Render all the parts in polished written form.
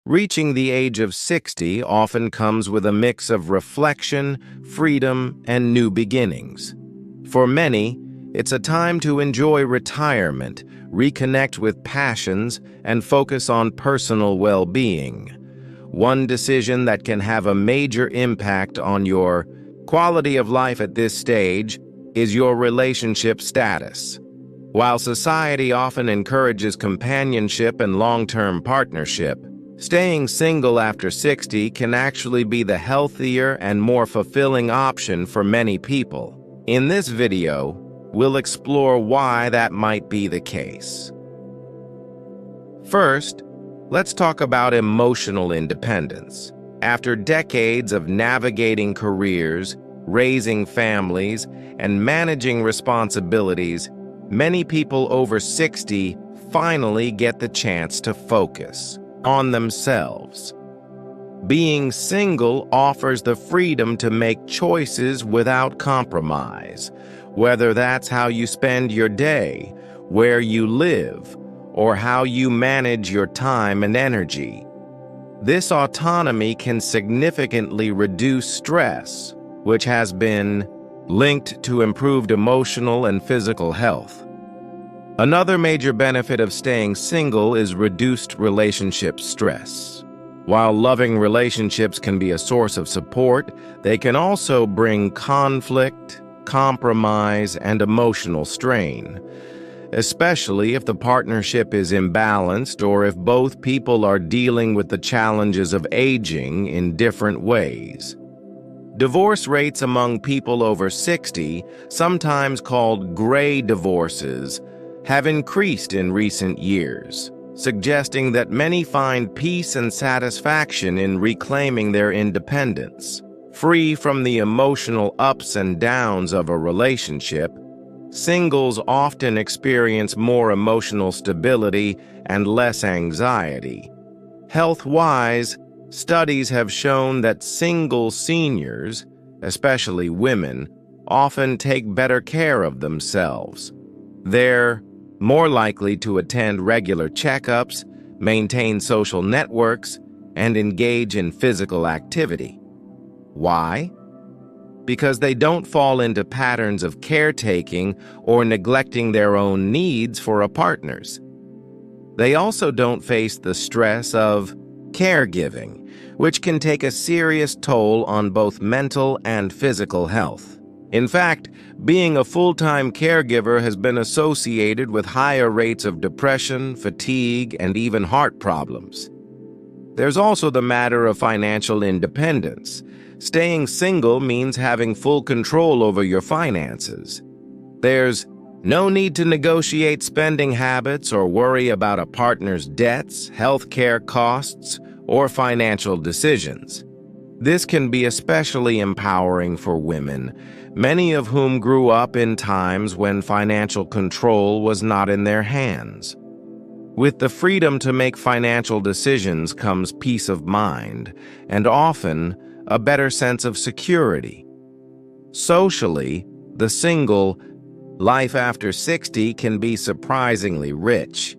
Reaching the age of 60 often comes with a mix of reflection, freedom, and new beginnings. For many, it's a time to enjoy retirement, reconnect with passions, and focus on personal well-being. One decision that can have a major impact on your quality of life at this stage is your relationship status. While society often encourages companionship and long-term partnership, staying single after 60 can actually be the healthier and more fulfilling option for many people. In this video, we'll explore why that might be the case. First, let's talk about emotional independence. After decades of navigating careers, raising families, and managing responsibilities, many people over 60 finally get the chance to focus on themselves. Being single offers the freedom to make choices without compromise, whether that's how you spend your day, where you live, or how you manage your time and energy. This autonomy can significantly reduce stress, which has been linked to improved emotional and physical health. Another major benefit of staying single is reduced relationship stress. While loving relationships can be a source of support, they can also bring conflict, compromise, and emotional strain, especially if the partnership is imbalanced or if both people are dealing with the challenges of aging in different ways. Divorce rates among people over 60, sometimes called gray divorces, have increased in recent years, suggesting that many find peace and satisfaction in reclaiming their independence. Free from the emotional ups and downs of a relationship, singles often experience more emotional stability and less anxiety. Health-wise, studies have shown that single seniors, especially women, often take better care of themselves. They're more likely to attend regular checkups, maintain social networks, and engage in physical activity. Why? Because they don't fall into patterns of caretaking or neglecting their own needs for a partner's. They also don't face the stress of caregiving, which can take a serious toll on both mental and physical health. In fact, being a full-time caregiver has been associated with higher rates of depression, fatigue, and even heart problems. There's also the matter of financial independence. Staying single means having full control over your finances. There's no need to negotiate spending habits or worry about a partner's debts, healthcare costs, or financial decisions. This can be especially empowering for women, many of whom grew up in times when financial control was not in their hands. With the freedom to make financial decisions comes peace of mind, and often a better sense of security. Socially, the single life after 60 can be surprisingly rich.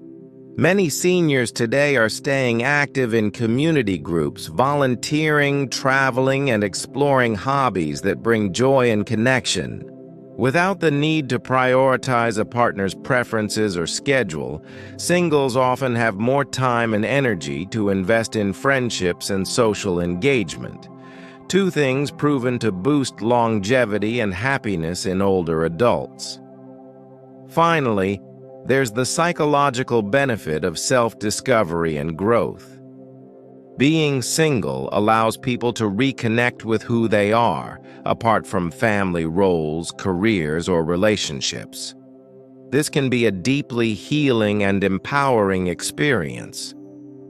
Many seniors today are staying active in community groups, volunteering, traveling, and exploring hobbies that bring joy and connection. Without the need to prioritize a partner's preferences or schedule, singles often have more time and energy to invest in friendships and social engagement, two things proven to boost longevity and happiness in older adults. Finally, there's the psychological benefit of self-discovery and growth. Being single allows people to reconnect with who they are, apart from family roles, careers, or relationships. This can be a deeply healing and empowering experience.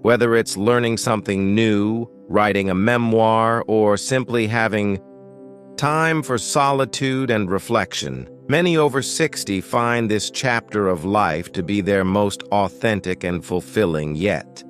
Whether it's learning something new, writing a memoir, or simply having time for solitude and reflection, many over 60 find this chapter of life to be their most authentic and fulfilling yet.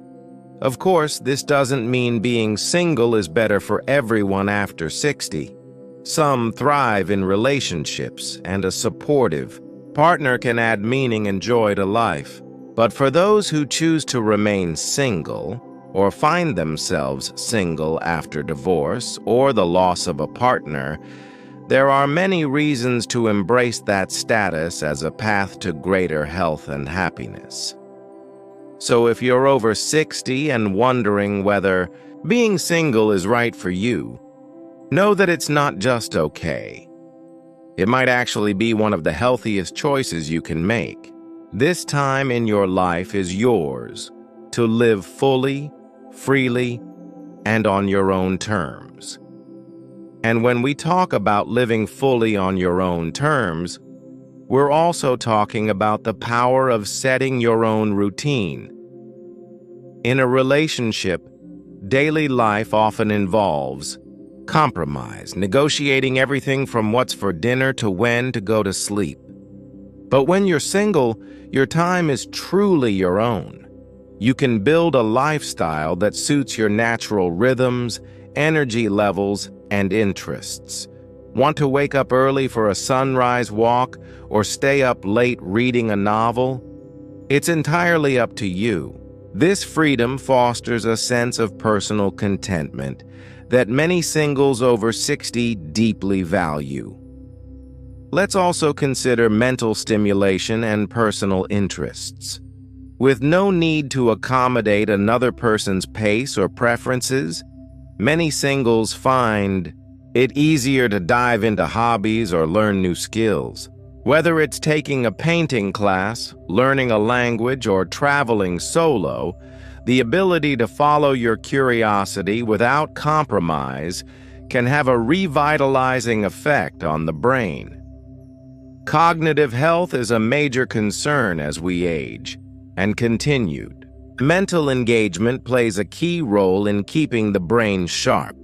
Of course, this doesn't mean being single is better for everyone after 60. Some thrive in relationships, and a supportive partner can add meaning and joy to life. But for those who choose to remain single, or find themselves single after divorce or the loss of a partner, there are many reasons to embrace that status as a path to greater health and happiness. So if you're over 60 and wondering whether being single is right for you, know that it's not just okay. It might actually be one of the healthiest choices you can make. This time in your life is yours to live fully, freely, and on your own terms. And when we talk about living fully on your own terms, we're also talking about the power of setting your own routine. In a relationship, daily life often involves compromise, negotiating everything from what's for dinner to when to go to sleep. But when you're single, your time is truly your own. You can build a lifestyle that suits your natural rhythms, energy levels, and interests. Want to wake up early for a sunrise walk or stay up late reading a novel? It's entirely up to you. This freedom fosters a sense of personal contentment that many singles over 60 deeply value. Let's also consider mental stimulation and personal interests. With no need to accommodate another person's pace or preferences, many singles find it easier to dive into hobbies or learn new skills. Whether it's taking a painting class, learning a language, or traveling solo, the ability to follow your curiosity without compromise can have a revitalizing effect on the brain. Cognitive health is a major concern as we age, and continued. Mental engagement plays a key role in keeping the brain sharp.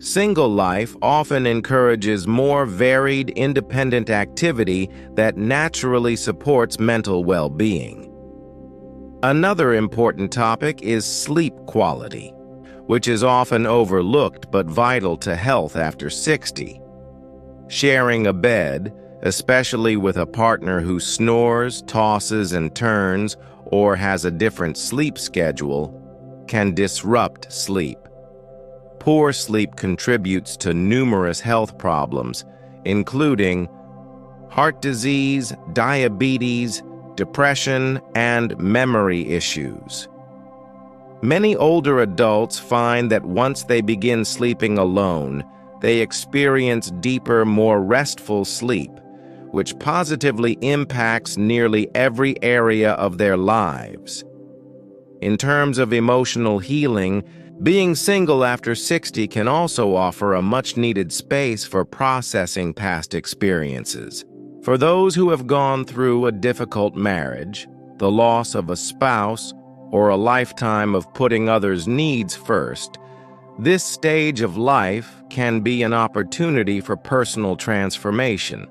Single life often encourages more varied, independent activity that naturally supports mental well-being. Another important topic is sleep quality, which is often overlooked but vital to health after 60. Sharing a bed, especially with a partner who snores, tosses, and turns, or has a different sleep schedule, can disrupt sleep. Poor sleep contributes to numerous health problems, including heart disease, diabetes, depression, and memory issues. Many older adults find that once they begin sleeping alone, they experience deeper, more restful sleep, which positively impacts nearly every area of their lives. In terms of emotional healing, being single after 60 can also offer a much-needed space for processing past experiences. For those who have gone through a difficult marriage, the loss of a spouse, or a lifetime of putting others' needs first, this stage of life can be an opportunity for personal transformation.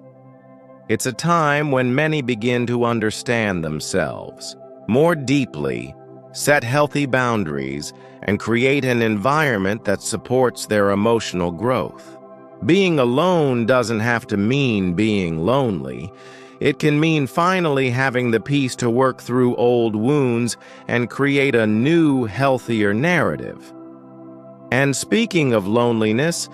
It's a time when many begin to understand themselves more deeply, set healthy boundaries, and create an environment that supports their emotional growth. Being alone doesn't have to mean being lonely. It can mean finally having the peace to work through old wounds and create a new, healthier narrative. And speaking of loneliness,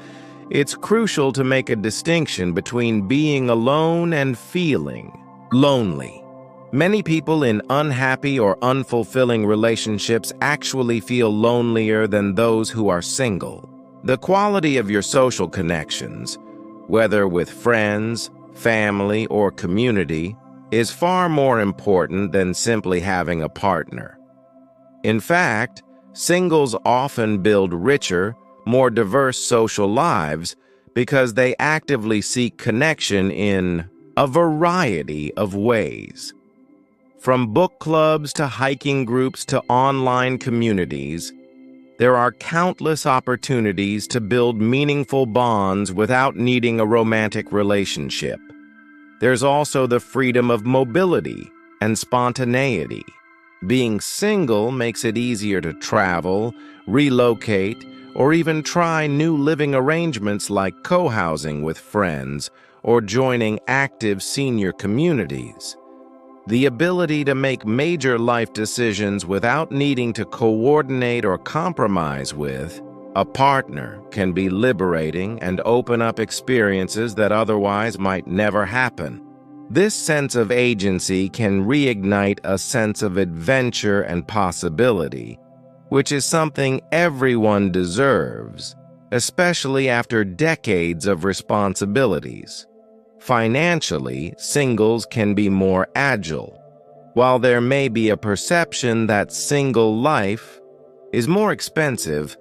it's crucial to make a distinction between being alone and feeling lonely. Many people in unhappy or unfulfilling relationships actually feel lonelier than those who are single. The quality of your social connections, whether with friends, family, or community, is far more important than simply having a partner. In fact, singles often build richer, more diverse social lives because they actively seek connection in a variety of ways. From book clubs to hiking groups to online communities, there are countless opportunities to build meaningful bonds without needing a romantic relationship. There's also the freedom of mobility and spontaneity. Being single makes it easier to travel, relocate, or even try new living arrangements like co-housing with friends or joining active senior communities. The ability to make major life decisions without needing to coordinate or compromise with a partner can be liberating and open up experiences that otherwise might never happen. This sense of agency can reignite a sense of adventure and possibility, which is something everyone deserves, especially after decades of responsibilities. Financially, singles can be more agile. While there may be a perception that single life is more expensive,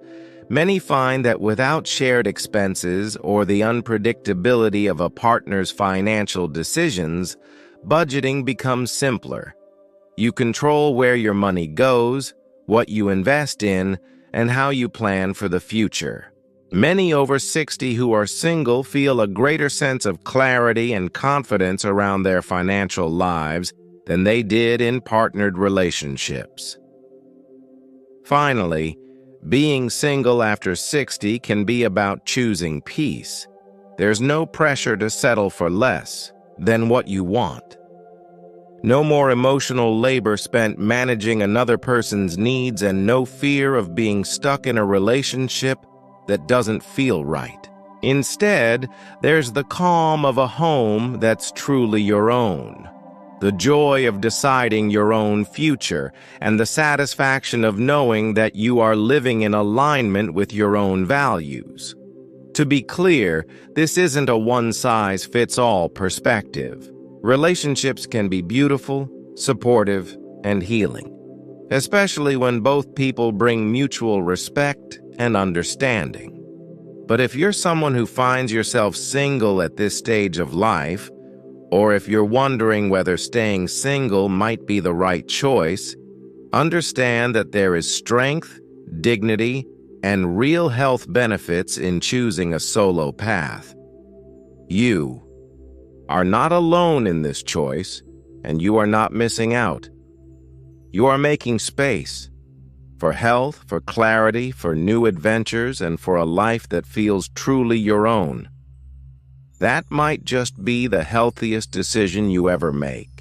many find that without shared expenses or the unpredictability of a partner's financial decisions, budgeting becomes simpler. You control where your money goes, what you invest in, and how you plan for the future. Many over 60 who are single feel a greater sense of clarity and confidence around their financial lives than they did in partnered relationships. Finally, being single after 60 can be about choosing peace. There's no pressure to settle for less than what you want. No more emotional labor spent managing another person's needs, and no fear of being stuck in a relationship that doesn't feel right. Instead, there's the calm of a home that's truly your own, the joy of deciding your own future, and the satisfaction of knowing that you are living in alignment with your own values. To be clear, this isn't a one-size-fits-all perspective. Relationships can be beautiful, supportive, and healing, especially when both people bring mutual respect and understanding. But if you're someone who finds yourself single at this stage of life, or if you're wondering whether staying single might be the right choice, understand that there is strength, dignity, and real health benefits in choosing a solo path. You are not alone in this choice, and you are not missing out. You are making space for health, for clarity, for new adventures, and for a life that feels truly your own. That might just be the healthiest decision you ever make.